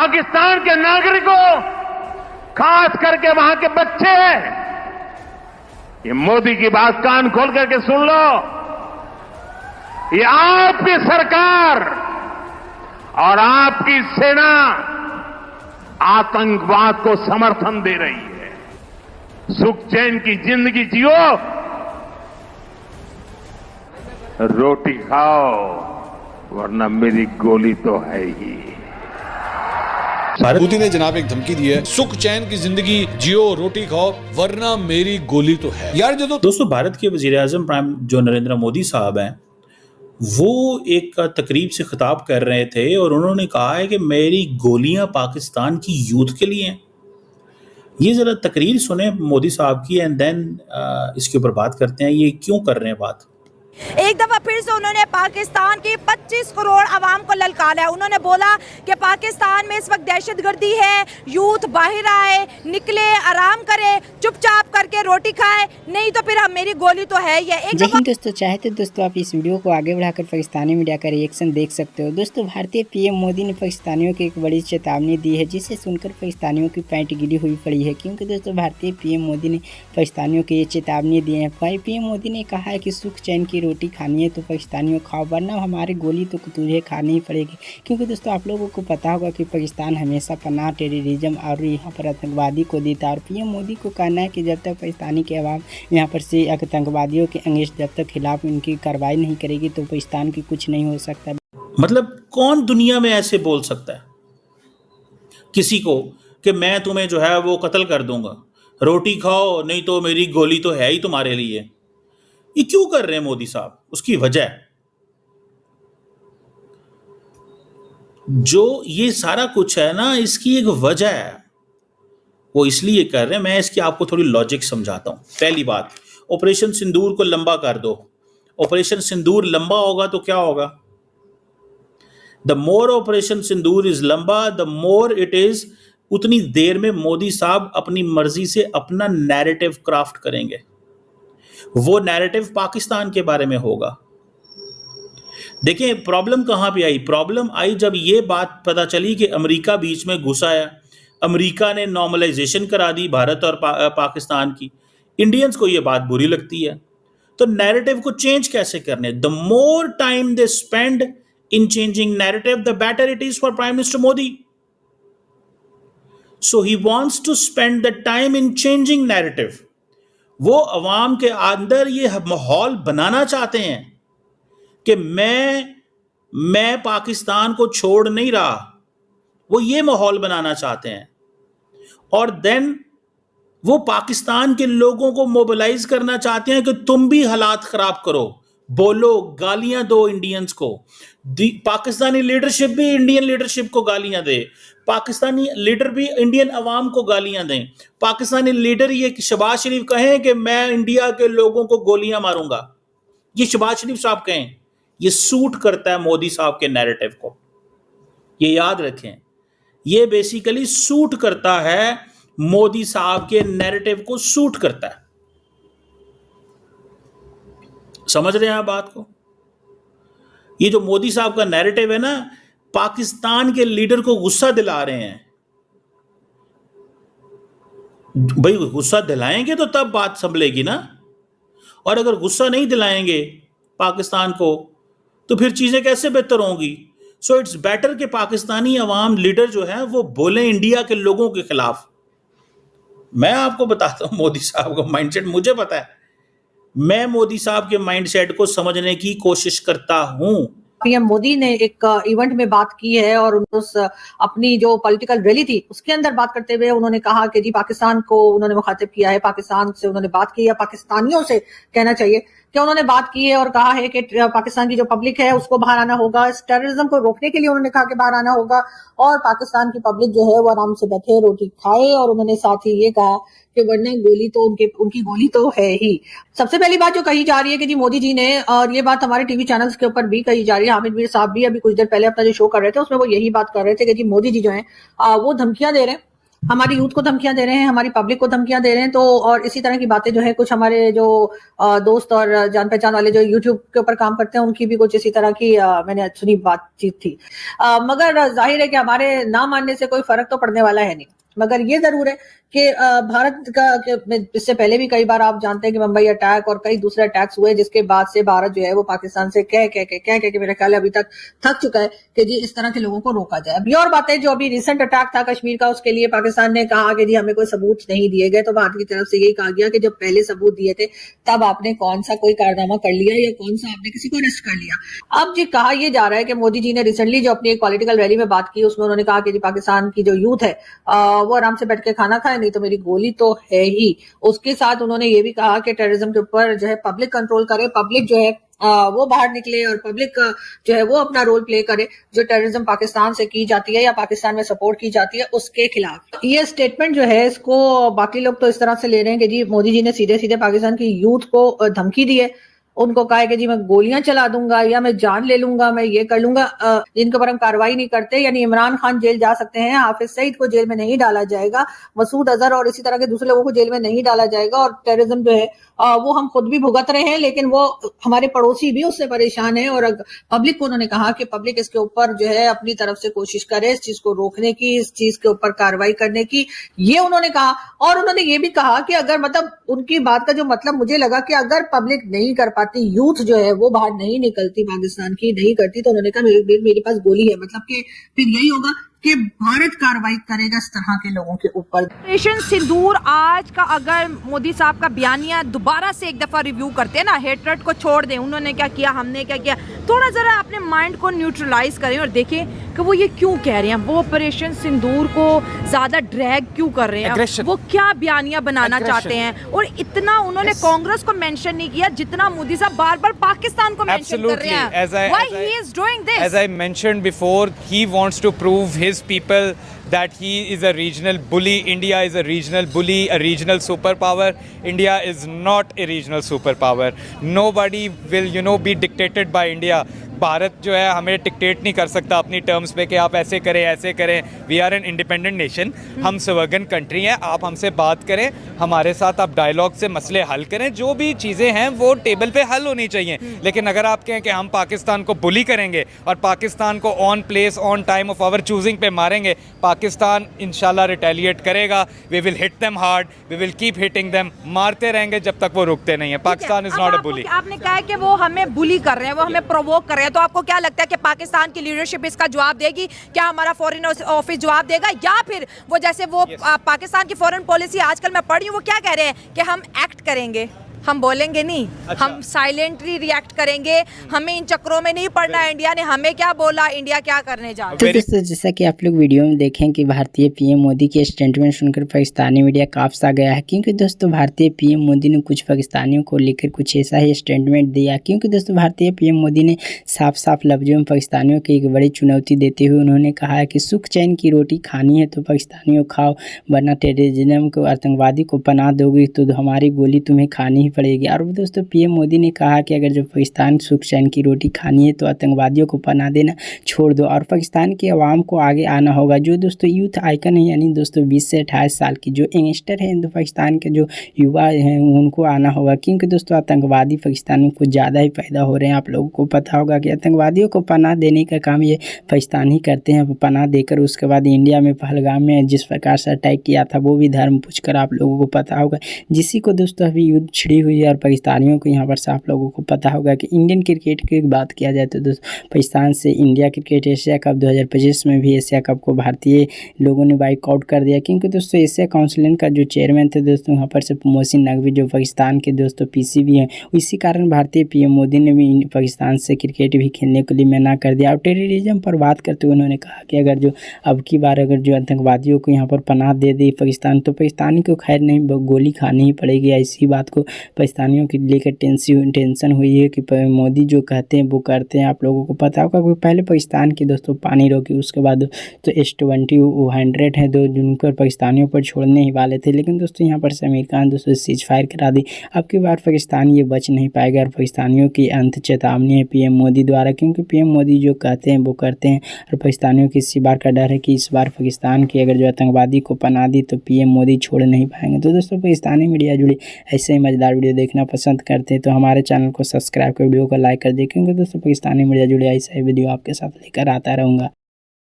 पाकिस्तान के नागरिकों, खास करके वहां के बच्चे, ये मोदी की बात कान खोल करके सुन लो। ये आपकी सरकार और आपकी सेना आतंकवाद को समर्थन दे रही है। सुख चैन की जिंदगी जियो, रोटी खाओ, वरना मेरी गोली तो है ही। मोदी ने जनाब एक धमकी दी है, सुख चैन की जिंदगी जियो, रोटी खाओ, वरना मेरी गोली तो है। यार जो दोस्तों, भारत के वजीर आजम प्राइम जो नरेंद्र मोदी साहब हैं, वो एक तकरीब से खिताब कर रहे थे और उन्होंने कहा है कि मेरी गोलियां पाकिस्तान की यूथ के लिए हैं। ये जरा तकरीर सुने मोदी साहब की एंड देन इसके ऊपर बात करते हैं ये क्यों कर रहे हैं बात। एक दफा फिर से उन्होंने पाकिस्तान की 25 करोड़ आवाम को ललकारा है। उन्होंने बोला कि पाकिस्तान में इस वक्त दहशतगर्दी है, यूथ बाहर आए, निकले, आराम करे, चुपचाप करके रोटी खाए, नहीं तो फिर हम मेरी गोली तो है। ये एक लेकिन दोस्तों, चाहे तो दोस्तों आप इस वीडियो को आगे बढ़ाकर पाकिस्तानी मीडिया का रिएक्शन देख सकते हो। दोस्तों, भारतीय पीएम मोदी ने पाकिस्तानियों को एक बड़ी चेतावनी दी है, जिसे सुनकर पाकिस्तानियों की पैंट गिरी हुई पड़ी है। क्योंकि दोस्तों, भारतीय पीएम मोदी ने पाकिस्तानियों को ये चेतावनी दी है। पीएम मोदी ने कहा है कि सुख चैन की रोटी खानी है तो पाकिस्तानियों खाओ, वरना हमारी गोली तो तुझे खानी ही पड़ेगी। क्योंकि दोस्तों, आप लोगों को पता होगा कि पाकिस्तान हमेशा पनाह टेररिज्म और यहाँ पर आतंकवादी को देता है। और पीएम मोदी को कहना है कि जब तक पाकिस्तानी के अवाम यहाँ पर से आतंकवादियों के अंगेज जब तक खिलाफ इनकी कार्रवाई नहीं करेगी तो पाकिस्तान की कुछ नहीं हो सकता। मतलब कौन दुनिया में ऐसे बोल सकता है किसी को कि मैं तुम्हें जो है वो कत्ल कर दूंगा, रोटी खाओ, नहीं तो मेरी गोली तो है ही तुम्हारे लिए। ये क्यों कर रहे हैं मोदी साहब? उसकी वजह जो ये सारा कुछ है ना, इसकी एक वजह है, वो इसलिए कर रहे हैं। मैं इसकी आपको थोड़ी लॉजिक समझाता हूं। पहली बात, ऑपरेशन सिंदूर को लंबा कर दो। ऑपरेशन सिंदूर लंबा होगा तो क्या होगा? The more operation Sindoor is लंबा, द मोर इट इज, उतनी देर में मोदी साहब अपनी मर्जी से अपना नैरेटिव क्राफ्ट करेंगे। वो नैरेटिव पाकिस्तान के बारे में होगा। देखिए प्रॉब्लम कहां पे आई? प्रॉब्लम आई जब ये बात पता चली कि अमेरिका बीच में घुस आया। अमेरिका ने नॉर्मलाइजेशन करा दी भारत और पाकिस्तान की। इंडियंस को ये बात बुरी लगती है, तो नैरेटिव को चेंज कैसे करने? The more time they spend in changing narrative, the better it is for prime minister Modi. So he wants to spend the time in changing narrative. वो अवाम के अंदर ये माहौल बनाना चाहते हैं कि मैं पाकिस्तान को छोड़ नहीं रहा। वो ये माहौल बनाना चाहते हैं और देन वो पाकिस्तान के लोगों को मोबिलाइज करना चाहते हैं कि तुम भी हालात खराब करो, बोलो, गालियां दो इंडियंस को। पाकिस्तानी लीडरशिप भी इंडियन लीडरशिप को गालियां दे, पाकिस्तानी लीडर भी इंडियन अवाम को गालियां दें। पाकिस्तानी लीडर ये शहबाज शरीफ कहें कि मैं इंडिया के लोगों को गोलियां मारूंगा, ये शहबाज शरीफ साहब कहें, ये सूट करता है मोदी साहब के नैरेटिव को। ये याद रखें, ये बेसिकली सूट करता है मोदी साहब के नैरेटिव को, सूट करता है। समझ रहे हैं आप बात को? ये जो मोदी साहब का नैरेटिव है ना, पाकिस्तान के लीडर को गुस्सा दिला रहे हैं। भाई गुस्सा दिलाएंगे तो तब बात संभलेगी ना, और अगर गुस्सा नहीं दिलाएंगे पाकिस्तान को तो फिर चीजें कैसे बेहतर होंगी? सो इट्स बेटर कि पाकिस्तानी अवाम लीडर जो है वो बोले इंडिया के लोगों के खिलाफ। मैं आपको बताता हूं मोदी साहब का माइंडसेट, मुझे पता है, मैं मोदी साहब के माइंडसेट को समझने की कोशिश करता हूं। पीएम मोदी ने एक इवेंट में बात की है और उस अपनी जो पॉलिटिकल रैली थी उसके अंदर बात करते हुए उन्होंने कहा कि जी पाकिस्तान को उन्होंने मुखातिब किया है, पाकिस्तान से उन्होंने बात की है, पाकिस्तानियों से कहना चाहिए कि उन्होंने बात की है और कहा है कि पाकिस्तान की जो पब्लिक है उसको बाहर आना होगा। इस टेररिज्म को रोकने के लिए उन्होंने कहा कि बाहर आना होगा और पाकिस्तान की पब्लिक जो है वो आराम से बैठे, रोटी खाए। और उन्होंने साथ ही ये कहा कि वरना गोली तो उनकी गोली तो है ही। सबसे पहली बात जो कही जा रही है कि जी मोदी जी ने, और ये बात हमारे टीवी चैनल्स के ऊपर भी कही जा रही है, हामिद मीर साहब भी अभी कुछ देर पहले अपना जो शो कर रहे थे उसमें वो यही बात कर रहे थे कि जी मोदी जी जो है वो धमकियां दे रहे हैं हमारी यूथ को धमकियां दे रहे हैं, हमारी पब्लिक को धमकियां दे रहे हैं। तो और इसी तरह की बातें जो है कुछ हमारे जो दोस्त और जान पहचान वाले जो यूट्यूब के ऊपर काम करते हैं उनकी भी कुछ इसी तरह की मैंने सुनी बातचीत थी। मगर जाहिर है कि हमारे ना मानने से कोई फर्क तो पड़ने वाला है नहीं। मगर ये जरूर है कि भारत का इससे पहले भी कई बार आप जानते हैं कि मुंबई अटैक और कई दूसरे अटैक्स हुए, जिसके बाद से भारत जो है वो पाकिस्तान से कह के मेरे ख्याल अभी तक थक चुका है कि जी इस तरह के लोगों को रोका जाए। अभी और बात है, जो अभी रिसेंट अटैक था कश्मीर का, उसके लिए पाकिस्तान ने कहा कि जी हमें कोई सबूत नहीं दिए गए। तो भारत की तरफ से यही कहा गया कि जब पहले सबूत दिए थे तब आपने कौन सा कोई कारनामा कर लिया या कौन सा आपने किसी को अरेस्ट कर लिया। अब जी कहा यह जा रहा है कि मोदी जी ने रिसेंटली जो अपनी एक पॉलिटिकल रैली में बात की, उसमें उन्होंने कहा कि जी पाकिस्तान की जो यूथ है वो आराम से बैठ के खाना खाए, नहीं तो मेरी गोली तो है ही। उसके साथ उन्होंने ये भी कहा कि टेररिज्म के ऊपर जो है पब्लिक कंट्रोल करे, पब्लिक जो है वो बाहर निकले और पब्लिक जो है वो अपना रोल प्ले करे, जो टेररिज्म पाकिस्तान से की जाती है या पाकिस्तान में सपोर्ट की जाती है उसके खिलाफ। ये स्टेटमेंट जो है इसको बाकी लोग तो इस तरह से ले रहे हैं कि जी मोदी जी ने सीधे सीधे पाकिस्तान की यूथ को धमकी दी है, उनको कहा है कि जी मैं गोलियां चला दूंगा या मैं जान ले लूंगा, मैं ये कर लूंगा। जिनके ऊपर हम कार्रवाई नहीं करते, यानी इमरान खान जेल जा सकते हैं, हाफिज सईद को जेल में नहीं डाला जाएगा, मसूद अजहर और इसी तरह के दूसरे लोगों को जेल में नहीं डाला जाएगा। और टेररिज्म जो है वो हम खुद भी भुगत रहे हैं, लेकिन वो हमारे पड़ोसी भी उससे परेशान है। और पब्लिक को उन्होंने कहा कि पब्लिक इसके ऊपर जो है अपनी तरफ से कोशिश करे इस चीज को रोकने की, इस चीज के ऊपर कार्रवाई करने की, ये उन्होंने कहा। और उन्होंने ये भी कहा कि अगर मतलब उनकी बात का जो मतलब मुझे लगा कि अगर पब्लिक नहीं कर पाती, यूथ जो है वो बाहर नहीं निकलती, पाकिस्तान की नहीं करती, तो उन्होंने कहा मेरे पास गोली है। मतलब कि फिर यही होगा कि भारत कार्रवाई करेगा इस तरह के लोगों के ऊपर। ऑपरेशन सिंदूर आज का अगर मोदी साहब का बयानिया दोबारा से एक दफा रिव्यू करते हैं ना, हेटरेट को छोड़ दें, उन्होंने क्या किया, हमने क्या किया, थोड़ा जरा अपने माइंड को न्यूट्रलाइज करें और देखें कि वो ये क्यों कह रहे हैं, वो ऑपरेशन सिंदूर को ज्यादा ड्रैग क्यों कर रहे हैं, वो क्या बयानिया बनाना चाहते हैं। और इतना उन्होंने कांग्रेस को मेंशन नहीं किया जितना मोदी साहब बार बार पाकिस्तान को मेंशन कर रहे हैं। Why he is doing this? As I mentioned before, he wants to prove his people that he is a regional bully. India is a regional bully, a regional superpower. India is not a regional superpower. Nobody will, be dictated by India. Bharat जो है हमें dictate नहीं कर सकता अपनी terms पे कि आप ऐसे करें ऐसे करें। We are an independent nation, हम सवर्गन कंट्री हैं। आप हमसे बात करें, हमारे साथ आप डायलॉग से मसले हल करें, जो भी चीज़ें हैं वो टेबल पे हल होनी चाहिए। लेकिन अगर आप कहें कि हम पाकिस्तान को बुली करेंगे और पाकिस्तान को on place on time of our choosing पे मारेंगे, पाकिस्तान इंशाल्लाह रिटेलिएट करेगा। We will hit them hard, we will keep hitting them, मारते रहेंगे जब तक वो रुकते नहीं है। Pakistan is not a bully. आपने कहा है कि वो हमें बुली कर रहे हैं, वो हमें प्रोवोक कर रहे हैं, तो आपको क्या लगता है कि पाकिस्तान की लीडरशिप इसका जवाब देगी? क्या हमारा फॉरेन ऑफिस जवाब देगा, या फिर वो जैसे वो पाकिस्तान की फॉरेन पॉलिसी आजकल मैं पढ़ रही हूँ, वो क्या कह रहे हैं कि हम एक्ट करेंगे, हम बोलेंगे नहीं, हम साइलेंटली रिएक्ट करेंगे, हमें इन चक्रों में नहीं पड़ना है। इंडिया ने हमें क्या बोला, इंडिया क्या करने जा रहा है। तो दोस्तों जैसा कि आप लोग वीडियो में देखें कि भारतीय पीएम मोदी के स्टेटमेंट सुनकर पाकिस्तानी मीडिया काफसा गया है, क्योंकि दोस्तों भारतीय पीएम मोदी ने कुछ पाकिस्तानियों को लेकर कुछ ऐसा ही स्टेटमेंट दिया। क्योंकि दोस्तों भारतीय पीएम मोदी ने साफ साफ लफ्जों में पाकिस्तानियों को एक बड़ी चुनौती देते हुए उन्होंने कहा है कि सुख चैन की रोटी खानी है तो पाकिस्तानियों खाओ, वरना टेररिज्म को, आतंकवादी को पनाह दोगी तो हमारी गोली तुम्हें खानी ही पड़ेगी। और दोस्तों पीएम मोदी ने कहा कि अगर जो पाकिस्तान सुख चैन की रोटी खानी है तो आतंकवादियों को पनाह देना छोड़ दो और पाकिस्तान के अवाम को आगे आना होगा। जो दोस्तों यूथ आइकन है, यानी दोस्तों 20 से 28 साल की जो यंगस्टर है तो पाकिस्तान के जो युवा हैं उनको आना होगा, क्योंकि दोस्तों आतंकवादी पाकिस्तान में कुछ ज़्यादा ही पैदा हो रहे हैं। आप लोगों को पता होगा कि आतंकवादियों को पनाह देने का काम ये पाकिस्तान ही करते हैं। पनाह देकर उसके बाद इंडिया में पहलगाम में जिस प्रकार से अटैक किया था वो भी धर्म पूछकर आप लोगों को पता होगा, जिसी को दोस्तों अभी युद्ध छिड़ी हुई है। और पाकिस्तानियों को यहाँ पर से आप लोगों को पता होगा कि इंडियन क्रिकेट की बात किया जाए तो दोस्तों पाकिस्तान से इंडिया क्रिकेट एशिया कप 2025 में भी एशिया कप को भारतीय लोगों ने बाइकआउट कर दिया, क्योंकि दोस्तों एशिया काउंसिल का जो चेयरमैन थे दोस्तों वहाँ पर से मोहसिन नकवी जो पाकिस्तान के दोस्तों पीसीबी हैं, इसी कारण भारतीय पीएम मोदी ने भी पाकिस्तान से क्रिकेट भी खेलने के लिए मना कर दिया। और टेररिज्म पर बात करते हुए उन्होंने कहा कि अगर जो अब की बार अगर जो आतंकवादियों को यहाँ पर पनाह दे दी पाकिस्तान तो पाकिस्तानी को खैर नहीं गोली खानी ही पड़ेगी। ऐसी बात को पाकिस्तानियों के लेकर टेंशन हुई है कि मोदी जो कहते हैं वो करते हैं। आप लोगों को पता होगा कि पहले पाकिस्तान की दोस्तों पानी रोकी, उसके बाद तो S-100 है दो जिन पर पाकिस्तानियों पर छोड़ने ही वाले थे, लेकिन दोस्तों यहाँ पर से अमीर खान दोस्तों सीज फायर करा दी। अब की बार पाकिस्तान ये बच नहीं पाएगा और पाकिस्तानियों की अंत चेतावनी है पीएम मोदी द्वारा, क्योंकि पीएम मोदी जो कहते हैं वो करते हैं। और पाकिस्तानियों की इसी बार का डर है कि इस बार पाकिस्तान की अगर जो आतंकवादी को पनाह दी तो पीएम मोदी छोड़ नहीं पाएंगे। तो दोस्तों पाकिस्तानी मीडिया जुड़ी ऐसे ही मजेदार वीडियो देखना पसंद करते हैं तो हमारे चैनल को सब्सक्राइब कर वीडियो को लाइक कर दें, क्योंकि दोस्तों पाकिस्तानी मीडिया जुड़ी ऐसा ही वीडियो आपके साथ लेकर आता रहूँगा।